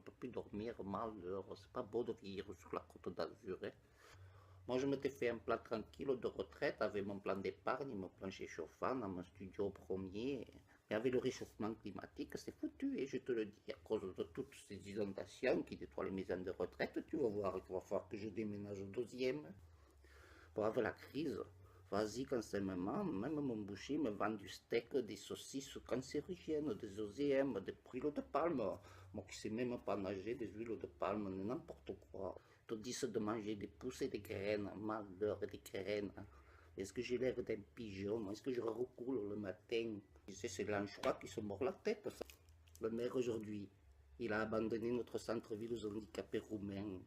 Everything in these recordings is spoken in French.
peux plus dormir, malheur, c'est pas beau de vivre sur la Côte d'Azur. Hein. Moi, je m'étais fait un plan tranquille de retraite avec mon plan d'épargne, mon plancher chauffant dans mon studio premier. Mais avec le réchauffement climatique, c'est foutu, et je te le dis, à cause de toutes ces inondations qui détruisent les maisons de retraite, tu vas voir qu'il va falloir que je déménage au deuxième. Pour avoir la crise, vas-y quand c'est moment, même mon boucher me vend du steak, des saucisses cancérigènes, des OGM, des huiles de palme. Moi qui sais même pas nager, des huiles de palme, n'importe quoi. Te disent de manger des pousses et des graines, malheur et des graines. Est-ce que j'ai l'air d'un pigeon? Est-ce que je recoule le matin? Tu sais, c'est l'anchois qui se mord la tête, ça. Le maire aujourd'hui, il a abandonné notre centre-ville aux handicapés roumains.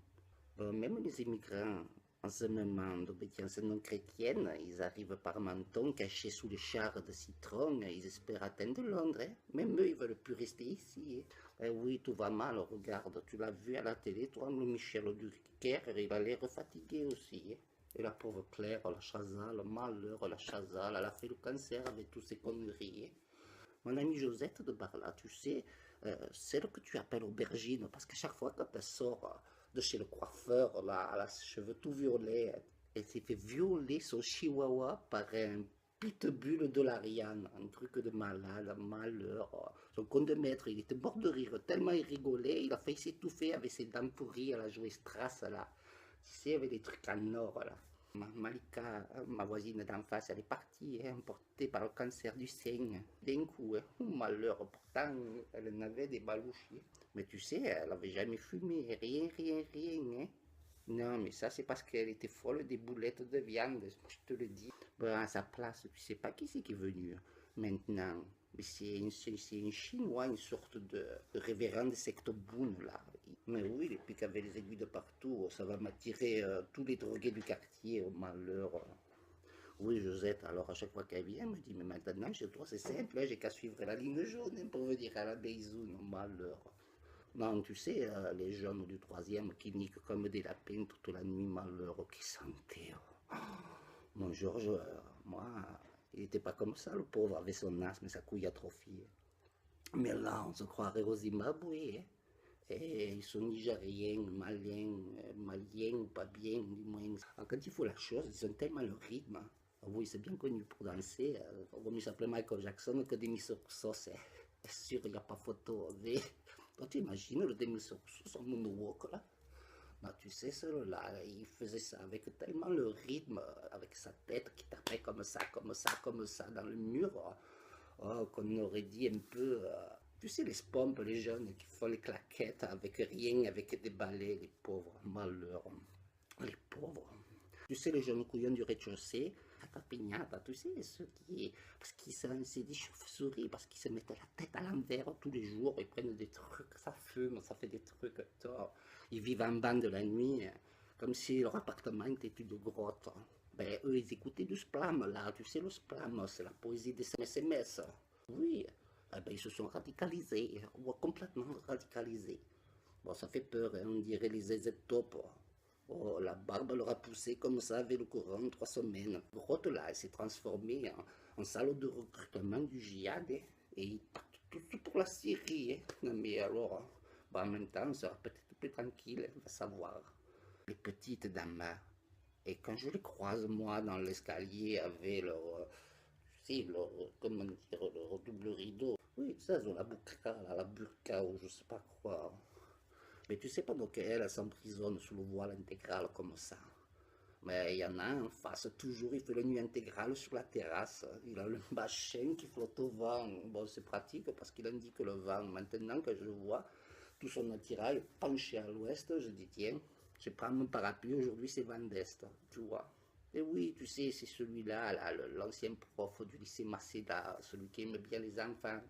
Même les immigrants, en ce moment d'obédience non chrétienne, ils arrivent par Menton, cachés sous les chars de citron, ils espèrent atteindre Londres. Hein. Même eux, ils veulent plus rester ici. Hein. Eh oui, tout va mal, regarde, tu l'as vu à la télé, toi, le Michel Drucker, il a l'air fatigué aussi. Hein. Et la pauvre Claire, la Chazal, malheur, la Chazal, elle a fait le cancer avec tous ces conneries. Hein. Mon amie Josette de Barla, tu sais, celle que tu appelles aubergine, parce qu'à chaque fois quand elle sort de chez le coiffeur, là, elle a ses cheveux tout violets, elle s'est fait violer son chihuahua par un pitbull de l'Ariane, un truc de malade, malheur. Son compte de maître, il était mort de rire, tellement il rigolait, il a failli s'étouffer avec ses dents pourries, elle a joué Strass, là. Tu sais, avec des trucs en or, là. Malika, ma voisine d'en face, elle est partie, hein, emportée par le cancer du sein. D'un coup, hein, oh, malheur, pourtant, elle en avait des balouches. Hein. Mais tu sais, elle n'avait jamais fumé, rien, rien, rien. Hein. Non, mais ça, c'est parce qu'elle était folle des boulettes de viande, je te le dis. Bon, à sa place, tu sais pas qui c'est qui est venu maintenant. Mais c'est un Chinois, une sorte de révérend de secte Boone, là. Mais oui, et puis qu'avec les aiguilles de partout, ça va m'attirer tous les drogués du quartier, au malheur. Oui, Josette, alors à chaque fois qu'elle vient, elle me dit, mais maintenant, chez toi, c'est simple, hein, j'ai qu'à suivre la ligne jaune hein, pour venir à la Beizoune, au malheur. Non, tu sais, les jeunes du troisième qui niquent comme des lapins toute la nuit, malheureux, qui s'enterrent. Mon Georges, moi, il n'était pas comme ça, le pauvre, avec son asthme et sa couille atrophiée. Mais là, on se croirait au Zimbabwe. Hein. Et ils sont nigériens, maliens ou pas bien, du moins. Alors, quand il faut la chose, ils ont tellement le rythme. Hein. Oui, c'est bien connu pour danser. On va mieux s'appeler Michael Jackson que Demis Roussos. C'est sûr, il n'y a pas photo. Mais toi, tu imagines le Demis Roussos, son moonwalk là? Non, tu sais, celui-là, il faisait ça avec tellement le rythme, avec sa tête qui tapait comme ça, comme ça, comme ça dans le mur, qu'on aurait dit un peu, tu sais, les spompes, les jeunes qui font les claquettes avec rien, avec des balais, les pauvres, malheurs, les pauvres. Tu sais, les jeunes couillons du rez-de-chaussée, à Capignata, tu sais, ceux qui, parce qu'ils c'est des chauves-souris, parce qu'ils se mettent la tête à l'envers tous les jours, ils prennent des trucs, ça fume, ça fait des trucs, toi. Ils vivent en bande de la nuit, comme si leur appartement était une grotte. Ben, eux, ils écoutaient du splam, là, tu sais, le splam, c'est la poésie des SMS. Oui, eh ben, ils se sont radicalisés, complètement radicalisés. Bon, ça fait peur, hein, on dirait les ZZ Top. Oh, la barbe leur a poussé comme ça avec le courant 3 semaines. Le grotte là, elle s'est transformée en salle de recrutement du djihad hein, et ils partent tous pour la Syrie. Hein. Non, mais alors, hein, bah, en même temps, on sera peut-être plus tranquille, on va savoir. Les petites dames, et quand je les croise moi dans l'escalier avec leur, tu sais, leur, comment dire, leur double rideau, oui, ça, ils ont la burqa, la burqa ou je sais pas quoi. Mais tu sais pas donc elle s'emprisonne sous le voile intégral comme ça. Mais il y en a un en face, toujours, il fait la nuit intégrale sur la terrasse. Il a le machin qui flotte au vent. Bon, c'est pratique parce qu'il indique le vent. Maintenant que je vois tout son attirail penché à l'ouest, je dis tiens, je prends mon parapluie, aujourd'hui c'est vent d'est, tu vois. Et oui, tu sais, c'est celui-là, là, l'ancien prof du lycée Macéda, celui qui aime bien les enfants.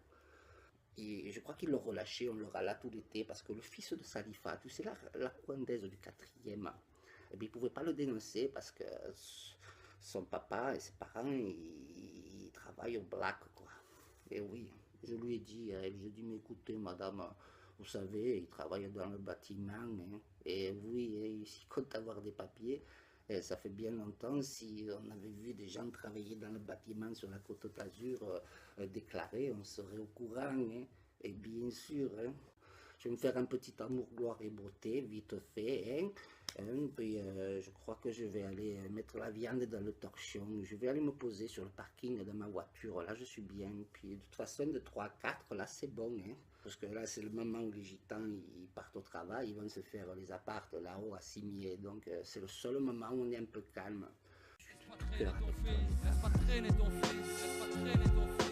Et je crois qu'ils l'ont relâché, on l'aura là tout l'été, parce que le fils de Salifa, tu sais, la rwandaise du quatrième, eh bien, il ne pouvait pas le dénoncer parce que son papa et ses parents, ils travaillent au black, quoi. Et oui, je lui ai dit, je lui ai mais écoutez, madame, vous savez, il travaille dans le bâtiment, hein, et oui, il compte avoir des papiers. Et ça fait bien longtemps, si on avait vu des gens travailler dans le bâtiment sur la Côte d'Azur déclarés, on serait au courant. Hein. Et bien sûr, hein, Je vais me faire un petit amour, gloire et beauté, vite fait. Hein. Puis je crois que je vais aller mettre la viande dans le torchon. Je vais aller me poser sur le parking de ma voiture. Là, je suis bien. Puis de toute façon, de 3 à 4, là, c'est bon. Hein. Parce que là, c'est le moment où les gitans ils partent au travail. Ils vont se faire les appartes là-haut à Cimier. Donc, c'est le seul moment où on est un peu calme. Je suis de cœur avec toi.